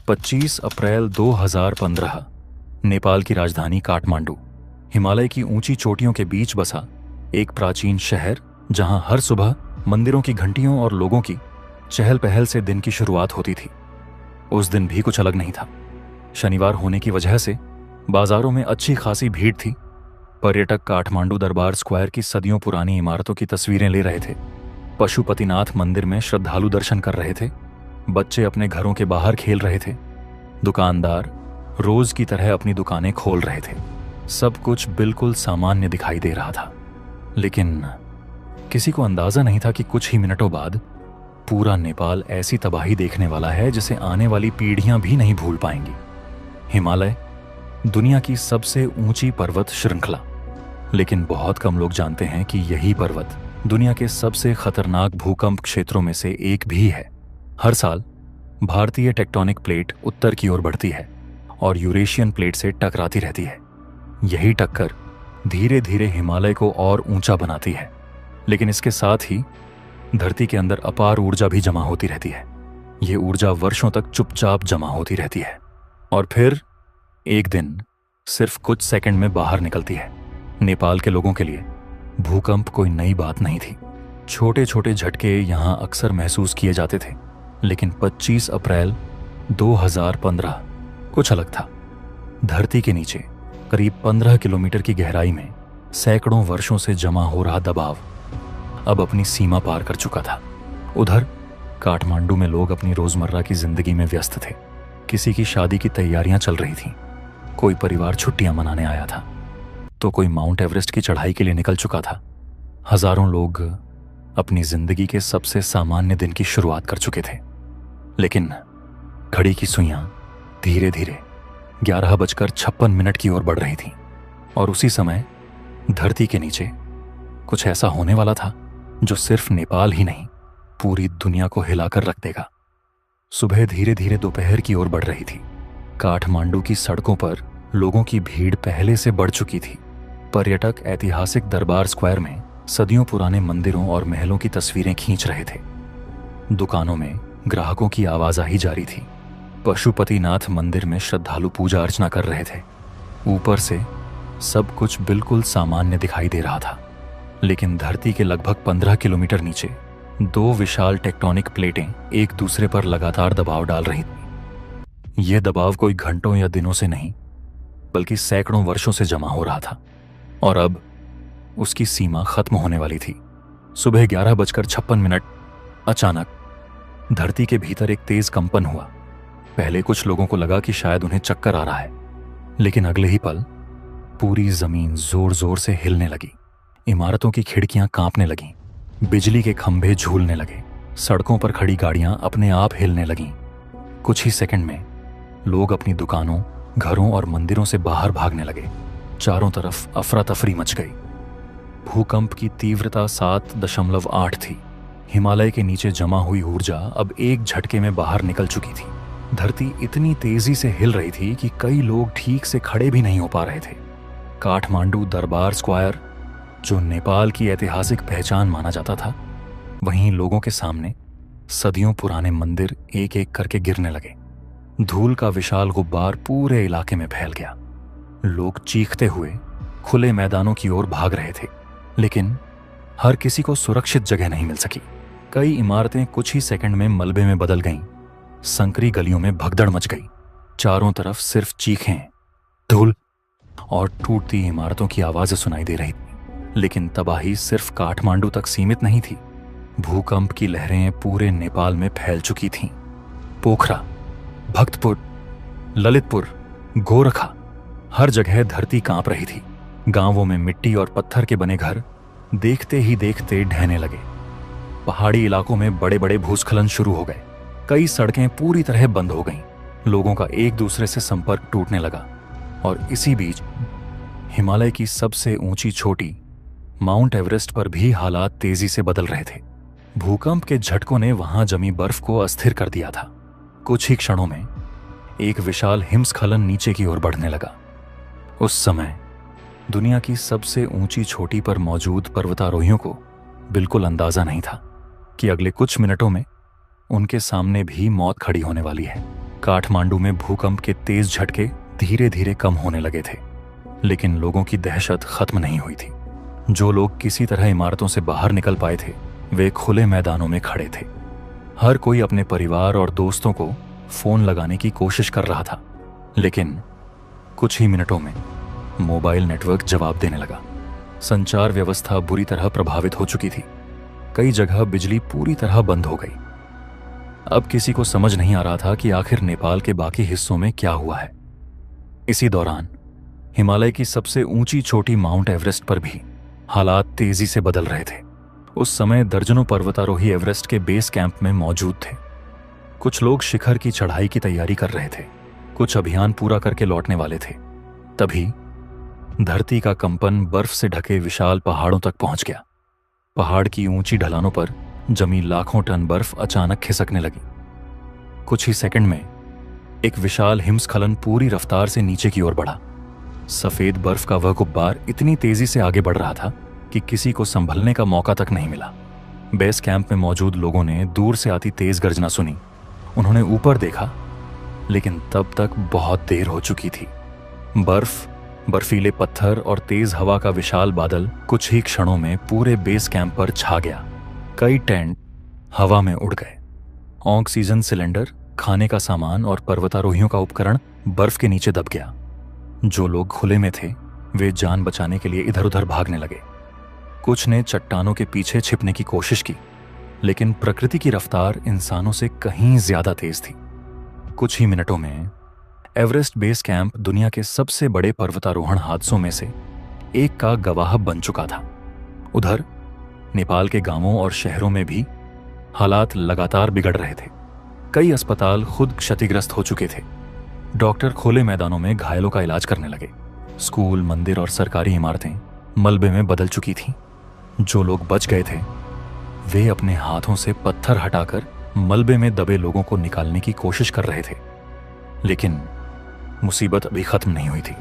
25 अप्रैल 2015 नेपाल की राजधानी काठमांडू, हिमालय की ऊंची चोटियों के बीच बसा एक प्राचीन शहर, जहां हर सुबह मंदिरों की घंटियों और लोगों की चहल पहल से दिन की शुरुआत होती थी। उस दिन भी कुछ अलग नहीं था। शनिवार होने की वजह से बाजारों में अच्छी खासी भीड़ थी। पर्यटक काठमांडू दरबार स्क्वायर की सदियों पुरानी इमारतों की तस्वीरें ले रहे थे। पशुपतिनाथ मंदिर में श्रद्धालु दर्शन कर रहे थे। बच्चे अपने घरों के बाहर खेल रहे थे। दुकानदार रोज की तरह अपनी दुकानें खोल रहे थे। सब कुछ बिल्कुल सामान्य दिखाई दे रहा था, लेकिन किसी को अंदाजा नहीं था कि कुछ ही मिनटों बाद पूरा नेपाल ऐसी तबाही देखने वाला है जिसे आने वाली पीढ़ियां भी नहीं भूल पाएंगी। हिमालय, दुनिया की सबसे ऊंची पर्वत श्रृंखला, लेकिन बहुत कम लोग जानते हैं कि यही पर्वत दुनिया के सबसे खतरनाक भूकंप क्षेत्रों में से एक भी है। हर साल भारतीय टेक्टोनिक प्लेट उत्तर की ओर बढ़ती है और यूरेशियन प्लेट से टकराती रहती है। यही टक्कर धीरे धीरे हिमालय को और ऊंचा बनाती है, लेकिन इसके साथ ही धरती के अंदर अपार ऊर्जा भी जमा होती रहती है। ये ऊर्जा वर्षों तक चुपचाप जमा होती रहती है और फिर एक दिन सिर्फ कुछ सेकंड में बाहर निकलती है। नेपाल के लोगों के लिए भूकंप कोई नई बात नहीं थी। छोटे छोटे झटके यहां अक्सर महसूस किए जाते थे, लेकिन 25 अप्रैल 2015 कुछ अलग था। धरती के नीचे करीब 15 किलोमीटर की गहराई में सैकड़ों वर्षों से जमा हो रहा दबाव अब अपनी सीमा पार कर चुका था। उधर काठमांडू में लोग अपनी रोजमर्रा की जिंदगी में व्यस्त थे। किसी की शादी की तैयारियां चल रही थीं, कोई परिवार छुट्टियां मनाने आया था, तो कोई माउंट एवरेस्ट की चढ़ाई के लिए निकल चुका था। हजारों लोग अपनी जिंदगी के सबसे सामान्य दिन की शुरुआत कर चुके थे, लेकिन घड़ी की सुइयां धीरे धीरे 11:56 की ओर बढ़ रही थीं और उसी समय धरती के नीचे कुछ ऐसा होने वाला था जो सिर्फ नेपाल ही नहीं, पूरी दुनिया को हिलाकर रख देगा। सुबह धीरे धीरे दोपहर की ओर बढ़ रही थी। काठमांडू की सड़कों पर लोगों की भीड़ पहले से बढ़ चुकी थी। पर्यटक ऐतिहासिक दरबार स्क्वायर में सदियों पुराने मंदिरों और महलों की तस्वीरें खींच रहे थे। दुकानों में ग्राहकों की आवाजाही जारी थी। पशुपतिनाथ मंदिर में श्रद्धालु पूजा अर्चना कर रहे थे। ऊपर से सब कुछ बिल्कुल सामान्य दिखाई दे रहा था, लेकिन धरती के लगभग 15 किलोमीटर नीचे दो विशाल टेक्टोनिक प्लेटें एक दूसरे पर लगातार दबाव डाल रही थीं। यह दबाव कोई घंटों या दिनों से नहीं, बल्कि सैकड़ों वर्षों से जमा हो रहा था और अब उसकी सीमा खत्म होने वाली थी। सुबह 11:56 अचानक धरती के भीतर एक तेज कंपन हुआ। पहले कुछ लोगों को लगा कि शायद उन्हें चक्कर आ रहा है, लेकिन अगले ही पल पूरी जमीन जोर जोर से हिलने लगी। इमारतों की खिड़कियां कांपने लगीं, बिजली के खंभे झूलने लगे, सड़कों पर खड़ी गाड़ियां अपने आप हिलने लगीं। कुछ ही सेकंड में लोग अपनी दुकानों, घरों और मंदिरों से बाहर भागने लगे। चारों तरफ अफरा तफरी मच गई। भूकंप की तीव्रता 7.8 थी। हिमालय के नीचे जमा हुई ऊर्जा अब एक झटके में बाहर निकल चुकी थी। धरती इतनी तेजी से हिल रही थी कि कई लोग ठीक से खड़े भी नहीं हो पा रहे थे। काठमांडू दरबार स्क्वायर, जो नेपाल की ऐतिहासिक पहचान माना जाता था, वहीं लोगों के सामने सदियों पुराने मंदिर एक एक करके गिरने लगे। धूल का विशाल गुब्बार पूरे इलाके में फैल गया। लोग चीखते हुए खुले मैदानों की ओर भाग रहे थे, लेकिन हर किसी को सुरक्षित जगह नहीं मिल सकी। कई इमारतें कुछ ही सेकंड में मलबे में बदल गईं। संकरी गलियों में भगदड़ मच गई। चारों तरफ सिर्फ चीखें, धूल और टूटती इमारतों की आवाजें सुनाई दे रही थी। लेकिन तबाही सिर्फ काठमांडू तक सीमित नहीं थी। भूकंप की लहरें पूरे नेपाल में फैल चुकी थीं। पोखरा, भक्तपुर, ललितपुर, गोरखा, हर जगह धरती कांप रही थी। गांवों में मिट्टी और पत्थर के बने घर देखते ही देखते ढहने लगे। पहाड़ी इलाकों में बड़े बड़े भूस्खलन शुरू हो गए। कई सड़कें पूरी तरह बंद हो गईं। लोगों का एक दूसरे से संपर्क टूटने लगा और इसी बीच हिमालय की सबसे ऊंची चोटी माउंट एवरेस्ट पर भी हालात तेजी से बदल रहे थे। भूकंप के झटकों ने वहां जमी बर्फ को अस्थिर कर दिया था। कुछ ही क्षणों में एक विशाल हिमस्खलन नीचे की ओर बढ़ने लगा। उस समय दुनिया की सबसे ऊंची चोटी पर मौजूद पर्वतारोहियों को बिल्कुल अंदाजा नहीं था कि अगले कुछ मिनटों में उनके सामने भी मौत खड़ी होने वाली है। काठमांडू में भूकंप के तेज झटके धीरे धीरे कम होने लगे थे, लेकिन लोगों की दहशत खत्म नहीं हुई थी। जो लोग किसी तरह इमारतों से बाहर निकल पाए थे, वे खुले मैदानों में खड़े थे। हर कोई अपने परिवार और दोस्तों को फोन लगाने की कोशिश कर रहा था, लेकिन कुछ ही मिनटों में मोबाइल नेटवर्क जवाब देने लगा। संचार व्यवस्था बुरी तरह प्रभावित हो चुकी थी। कई जगह बिजली पूरी तरह बंद हो गई। अब किसी को समझ नहीं आ रहा था कि आखिर नेपाल के बाकी हिस्सों में क्या हुआ है। इसी दौरान हिमालय की सबसे ऊंची चोटी माउंट एवरेस्ट पर भी हालात तेजी से बदल रहे थे। उस समय दर्जनों पर्वतारोही एवरेस्ट के बेस कैंप में मौजूद थे। कुछ लोग शिखर की चढ़ाई की तैयारी कर रहे थे, कुछ अभियान पूरा करके लौटने वाले थे। तभी धरती का कंपन बर्फ से ढके विशाल पहाड़ों तक पहुंच गया। पहाड़ की ऊंची ढलानों पर जमी लाखों टन बर्फ अचानक खिसकने लगी। कुछ ही सेकंड में एक विशाल हिमस्खलन पूरी रफ्तार से नीचे की ओर बढ़ा। सफेद बर्फ का वह गुब्बार इतनी तेजी से आगे बढ़ रहा था कि किसी को संभलने का मौका तक नहीं मिला। बेस कैंप में मौजूद लोगों ने दूर से आती तेज गर्जना सुनी। उन्होंने ऊपर देखा, लेकिन तब तक बहुत देर हो चुकी थी। बर्फ, बर्फीले पत्थर और तेज हवा का विशाल बादल कुछ ही क्षणों में पूरे बेस कैंप पर छा गया। कई टेंट हवा में उड़ गए। ऑक्सीजन सिलेंडर, खाने का सामान और पर्वतारोहियों का उपकरण बर्फ के नीचे दब गया। जो लोग खुले में थे, वे जान बचाने के लिए इधर उधर भागने लगे। कुछ ने चट्टानों के पीछे छिपने की कोशिश की, लेकिन प्रकृति की रफ्तार इंसानों से कहीं ज्यादा तेज थी। कुछ ही मिनटों में एवरेस्ट बेस कैंप दुनिया के सबसे बड़े पर्वतारोहण हादसों में से एक का गवाह बन चुका था। उधर नेपाल के गांवों और शहरों में भी हालात लगातार बिगड़ रहे थे। कई अस्पताल खुद क्षतिग्रस्त हो चुके थे। डॉक्टर खुले मैदानों में घायलों का इलाज करने लगे। स्कूल, मंदिर और सरकारी इमारतें मलबे में बदल चुकी थीं। जो लोग बच गए थे, वे अपने हाथों से पत्थर हटाकर मलबे में दबे लोगों को निकालने की कोशिश कर रहे थे। लेकिन मुसीबत अभी खत्म नहीं हुई थी।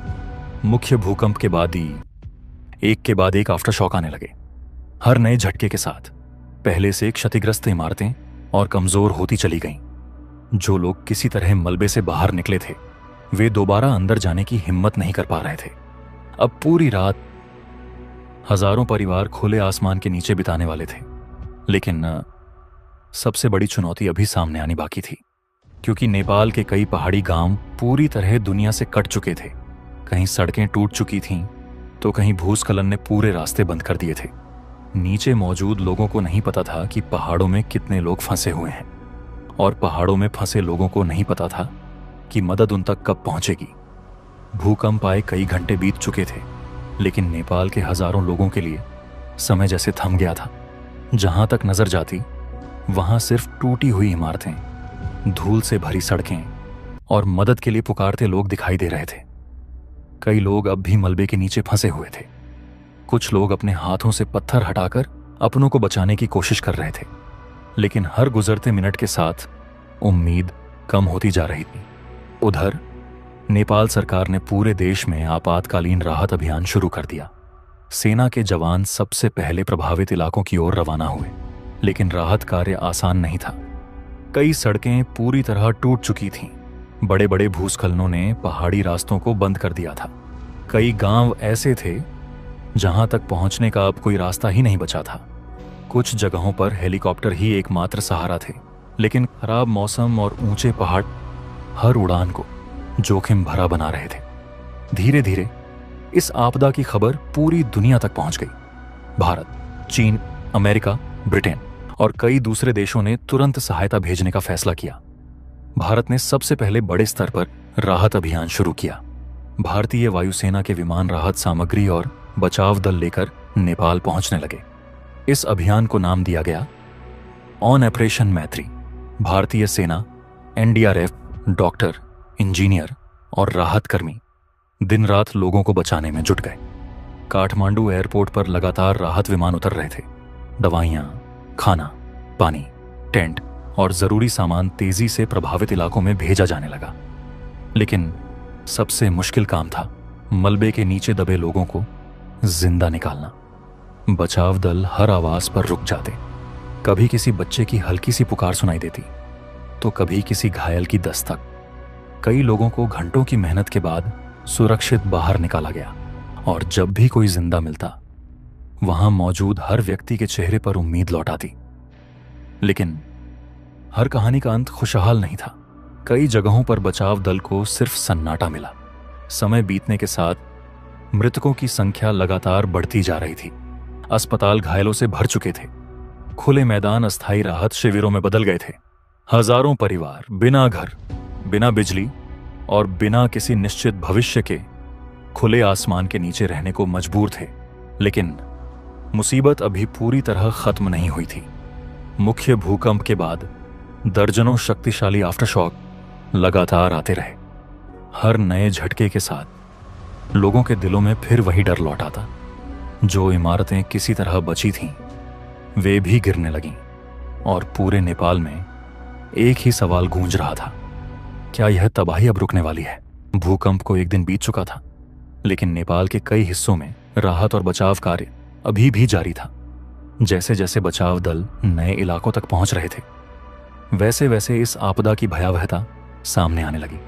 मुख्य भूकंप के बाद ही एक के बाद एक आफ्टर शॉक आने लगे। हर नए झटके के साथ पहले से क्षतिग्रस्त इमारतें और कमजोर होती चली गईं। जो लोग किसी तरह मलबे से बाहर निकले थे, वे दोबारा अंदर जाने की हिम्मत नहीं कर पा रहे थे। अब पूरी रात हजारों परिवार खुले आसमान के नीचे बिताने वाले थे। लेकिन सबसे बड़ी चुनौती अभी सामने आनी बाकी थी, क्योंकि नेपाल के कई पहाड़ी गांव पूरी तरह दुनिया से कट चुके थे। कहीं सड़कें टूट चुकी थीं, तो कहीं भूस्खलन ने पूरे रास्ते बंद कर दिए थे। नीचे मौजूद लोगों को नहीं पता था कि पहाड़ों में कितने लोग फंसे हुए हैं, और पहाड़ों में फंसे लोगों को नहीं पता था कि मदद उन तक कब पहुंचेगी। भूकंप आए कई घंटे बीत चुके थे, लेकिन नेपाल के हजारों लोगों के लिए समय जैसे थम गया था। जहां तक नजर जाती, वहां सिर्फ टूटी हुई इमारतें, धूल से भरी सड़कें और मदद के लिए पुकारते लोग दिखाई दे रहे थे। कई लोग अब भी मलबे के नीचे फंसे हुए थे। कुछ लोग अपने हाथों से पत्थर हटाकर अपनों को बचाने की कोशिश कर रहे थे, लेकिन हर गुजरते मिनट के साथ उम्मीद कम होती जा रही थी। उधर नेपाल सरकार ने पूरे देश में आपातकालीन राहत अभियान शुरू कर दिया। सेना के जवान सबसे पहले प्रभावित इलाकों की ओर रवाना हुए, लेकिन राहत कार्य आसान नहीं था। कई सड़कें पूरी तरह टूट चुकी थीं। बड़े बड़े भूस्खलनों ने पहाड़ी रास्तों को बंद कर दिया था। कई गांव ऐसे थे जहां तक पहुंचने का अब कोई रास्ता ही नहीं बचा था। कुछ जगहों पर हेलीकॉप्टर ही एकमात्र सहारा थे, लेकिन खराब मौसम और ऊंचे पहाड़ हर उड़ान को जोखिम भरा बना रहे थे। धीरे धीरे इस आपदा की खबर पूरी दुनिया तक पहुंच गई। भारत, चीन, अमेरिका, ब्रिटेन और कई दूसरे देशों ने तुरंत सहायता भेजने का फैसला किया। भारत ने सबसे पहले बड़े स्तर पर राहत अभियान शुरू किया। भारतीय वायुसेना के विमान राहत सामग्री और बचाव दल लेकर नेपाल पहुंचने लगे। इस अभियान को नाम दिया गया ऑपरेशन मैत्री। भारतीय सेना, एनडीआरएफ, डॉक्टर, इंजीनियर और राहत कर्मी दिन रात लोगों को बचाने में जुट गए। काठमांडू एयरपोर्ट पर लगातार राहत विमान उतर रहे थे। दवाइयां, खाना, पानी, टेंट और जरूरी सामान तेजी से प्रभावित इलाकों में भेजा जाने लगा। लेकिन सबसे मुश्किल काम था मलबे के नीचे दबे लोगों को जिंदा निकालना। बचाव दल हर आवाज पर रुक जाते। कभी किसी बच्चे की हल्की सी पुकार सुनाई देती, तो कभी किसी घायल की दस्तक। कई लोगों को घंटों की मेहनत के बाद सुरक्षित बाहर निकाला गया, और जब भी कोई जिंदा मिलता वहां मौजूद हर व्यक्ति के चेहरे पर उम्मीद लौट आती। लेकिन हर कहानी का अंत खुशहाल नहीं था। कई जगहों पर बचाव दल को सिर्फ सन्नाटा मिला। समय बीतने के साथ मृतकों की संख्या लगातार बढ़ती जा रही थी। अस्पताल घायलों से भर चुके थे। खुले मैदान अस्थायी राहत शिविरों में बदल गए थे। हजारों परिवार बिना घर, बिना बिजली और बिना किसी निश्चित भविष्य के खुले आसमान के नीचे रहने को मजबूर थे। लेकिन मुसीबत अभी पूरी तरह खत्म नहीं हुई थी। मुख्य भूकंप के बाद दर्जनों शक्तिशाली आफ्टरशॉक लगातार आते रहे। हर नए झटके के साथ लोगों के दिलों में फिर वही डर लौट आता। जो इमारतें किसी तरह बची थीं, वे भी गिरने लगीं, और पूरे नेपाल में एक ही सवाल गूंज रहा था, क्या यह तबाही अब रुकने वाली है? भूकंप को एक दिन बीत चुका था, लेकिन नेपाल के कई हिस्सों में राहत और बचाव कार्य अभी भी जारी था। जैसे जैसे बचाव दल नए इलाकों तक पहुंच रहे थे, वैसे वैसे इस आपदा की भयावहता सामने आने लगी।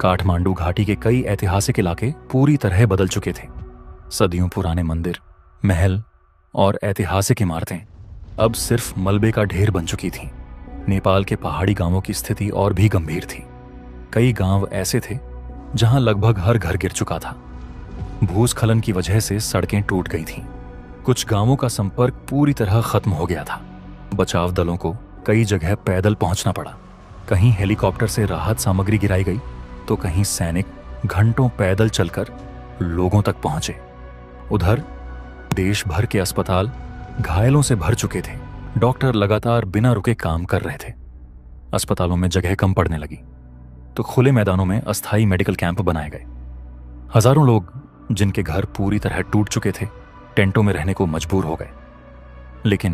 काठमांडू घाटी के कई ऐतिहासिक इलाके पूरी तरह बदल चुके थे। सदियों पुराने मंदिर, महल और ऐतिहासिक इमारतें अब सिर्फ मलबे का ढेर बन चुकी थीं। नेपाल के पहाड़ी गांवों की स्थिति और भी गंभीर थी। कई गांव ऐसे थे जहां लगभग हर घर गिर चुका था। भूस्खलन की वजह से सड़कें टूट गई थीं। कुछ गांवों का संपर्क पूरी तरह खत्म हो गया था। बचाव दलों को कई जगह पैदल पहुंचना पड़ा। कहीं हेलीकॉप्टर से राहत सामग्री गिराई गई, तो कहीं सैनिक घंटों पैदल चलकर लोगों तक पहुंचे। उधर देश भर के अस्पताल घायलों से भर चुके थे। डॉक्टर लगातार बिना रुके काम कर रहे थे। अस्पतालों में जगह कम पड़ने लगी, तो खुले मैदानों में अस्थायी मेडिकल कैंप बनाए गए। हजारों लोग जिनके घर पूरी तरह टूट चुके थे, टेंटों में रहने को मजबूर हो गए। लेकिन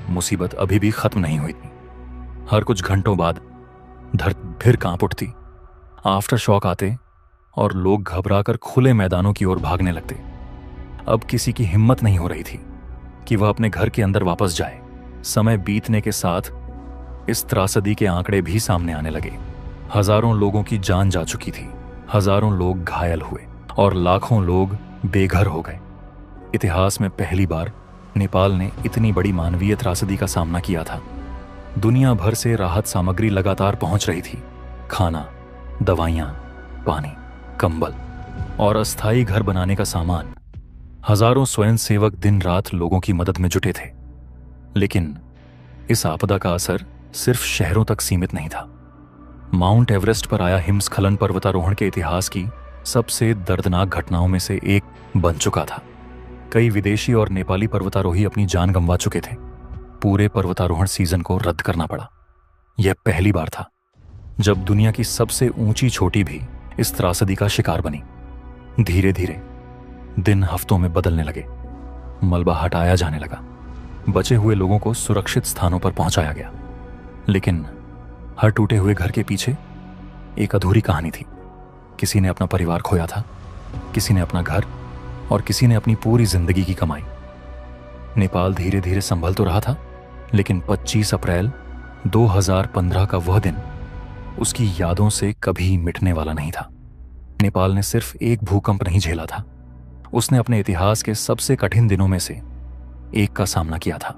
मुसीबत अभी भी खत्म नहीं हुई थी। हर कुछ घंटों बाद धरती फिर कांप उठती, आफ्टर शॉक आते और लोग घबराकर खुले मैदानों की ओर भागने लगते। अब किसी की हिम्मत नहीं हो रही थी कि वह अपने घर के अंदर वापस जाए। समय बीतने के साथ इस त्रासदी के आंकड़े भी सामने आने लगे। हजारों लोगों की जान जा चुकी थी, हजारों लोग घायल हुए और लाखों लोग बेघर हो गए। इतिहास में पहली बार नेपाल ने इतनी बड़ी मानवीय त्रासदी का सामना किया था। दुनिया भर से राहत सामग्री लगातार पहुंच रही थी। खाना, दवाइयां, पानी, कंबल और अस्थायी घर बनाने का सामान। हजारों स्वयंसेवक दिन रात लोगों की मदद में जुटे थे। लेकिन इस आपदा का असर सिर्फ शहरों तक सीमित नहीं था। माउंट एवरेस्ट पर आया हिमस्खलन पर्वतारोहण के इतिहास की सबसे दर्दनाक घटनाओं में से एक बन चुका था। कई विदेशी और नेपाली पर्वतारोही अपनी जान गंवा चुके थे। पूरे पर्वतारोहण सीजन को रद्द करना पड़ा। यह पहली बार था जब दुनिया की सबसे ऊंची चोटी भी इस त्रासदी का शिकार बनी। धीरे धीरे दिन हफ्तों में बदलने लगे। मलबा हटाया जाने लगा। बचे हुए लोगों को सुरक्षित स्थानों पर पहुंचाया गया। लेकिन हर टूटे हुए घर के पीछे एक अधूरी कहानी थी। किसी ने अपना परिवार खोया था, किसी ने अपना घर, और किसी ने अपनी पूरी जिंदगी की कमाई। नेपाल धीरे धीरे संभल तो रहा था, लेकिन 25 अप्रैल 2015 का वह दिन उसकी यादों से कभी मिटने वाला नहीं था। नेपाल ने सिर्फ एक भूकंप नहीं झेला था, उसने अपने इतिहास के सबसे कठिन दिनों में से एक का सामना किया था।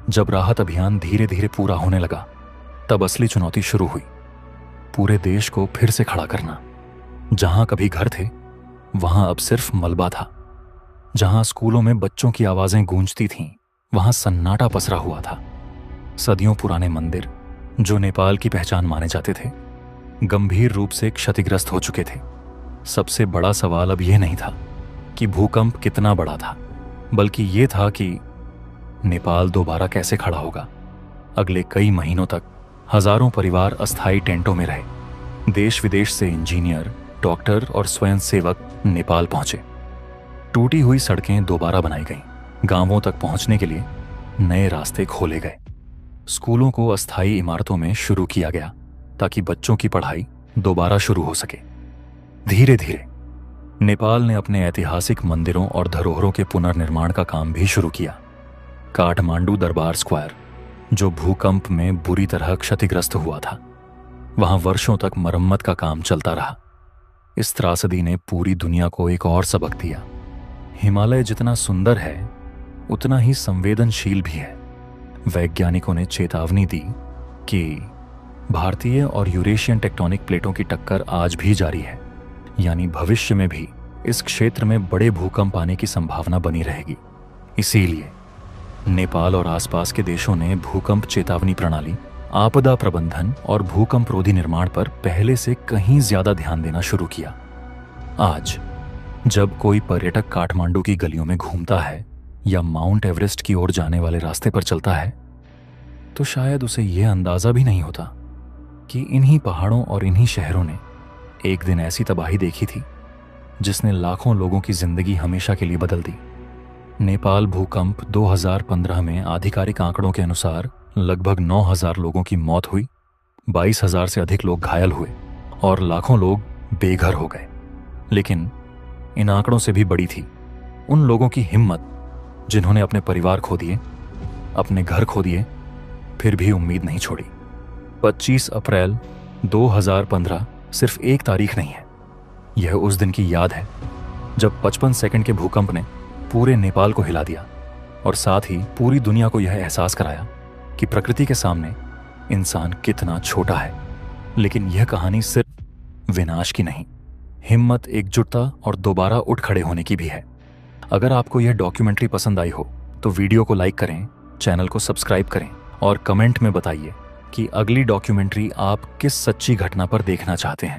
जब राहत अभियान धीरे धीरे पूरा होने लगा, तब असली चुनौती शुरू हुई। पूरे देश को फिर से खड़ा करना। जहां कभी घर थे, वहां अब सिर्फ मलबा था। जहां स्कूलों में बच्चों की आवाजें गूंजती थीं, वहां सन्नाटा पसरा हुआ था। सदियों पुराने मंदिर, जो नेपाल की पहचान माने जाते थे, गंभीर रूप से क्षतिग्रस्त हो चुके थे। सबसे बड़ा सवाल अब यह नहीं था कि भूकंप कितना बड़ा था, बल्कि यह था कि नेपाल दोबारा कैसे खड़ा होगा। अगले कई महीनों तक हजारों परिवार अस्थायी टेंटों में रहे। देश विदेश से इंजीनियर, डॉक्टर और स्वयंसेवक नेपाल पहुंचे। टूटी हुई सड़कें दोबारा बनाई गईं। गांवों तक पहुंचने के लिए नए रास्ते खोले गए। स्कूलों को अस्थायी इमारतों में शुरू किया गया ताकि बच्चों की पढ़ाई दोबारा शुरू हो सके। धीरे धीरे नेपाल ने अपने ऐतिहासिक मंदिरों और धरोहरों के पुनर्निर्माण का काम भी शुरू किया। काठमांडू दरबार स्क्वायर, जो भूकंप में बुरी तरह क्षतिग्रस्त हुआ था, वहां वर्षों तक मरम्मत का काम चलता रहा। इस त्रासदी ने पूरी दुनिया को एक और सबक दिया। हिमालय जितना सुंदर है उतना ही संवेदनशील भी है। वैज्ञानिकों ने चेतावनी दी कि भारतीय और यूरेशियन टेक्टोनिक प्लेटों की टक्कर आज भी जारी है, यानी भविष्य में भी इस क्षेत्र में बड़े भूकंप आने की संभावना बनी रहेगी। इसीलिए नेपाल और आसपास के देशों ने भूकंप चेतावनी प्रणाली, आपदा प्रबंधन और भूकंप रोधी निर्माण पर पहले से कहीं ज्यादा ध्यान देना शुरू किया। आज जब कोई पर्यटक काठमांडू की गलियों में घूमता है या माउंट एवरेस्ट की ओर जाने वाले रास्ते पर चलता है, तो शायद उसे यह अंदाजा भी नहीं होता कि इन्हीं पहाड़ों और इन्हीं शहरों ने एक दिन ऐसी तबाही देखी थी जिसने लाखों लोगों की जिंदगी हमेशा के लिए बदल दी। नेपाल भूकंप 2015 में आधिकारिक आंकड़ों के अनुसार लगभग 9,000 लोगों की मौत हुई, 22,000 से अधिक लोग घायल हुए और लाखों लोग बेघर हो गए। लेकिन इन आंकड़ों से भी बड़ी थी उन लोगों की हिम्मत जिन्होंने अपने परिवार खो दिए, अपने घर खो दिए, फिर भी उम्मीद नहीं छोड़ी। 25 अप्रैल 2015 सिर्फ एक तारीख नहीं है, यह उस दिन की याद है जब 55 सेकंड के भूकंप ने पूरे नेपाल को हिला दिया और साथ ही पूरी दुनिया को यह एहसास कराया कि प्रकृति के सामने इंसान कितना छोटा है। लेकिन यह कहानी सिर्फ विनाश की नहीं, हिम्मत, एकजुटता और दोबारा उठ खड़े होने की भी है। अगर आपको यह डॉक्यूमेंट्री पसंद आई हो तो वीडियो को लाइक करें, चैनल को सब्सक्राइब करें और कमेंट में बताइए कि अगली डॉक्यूमेंट्री आप किस सच्ची घटना पर देखना चाहते हैं।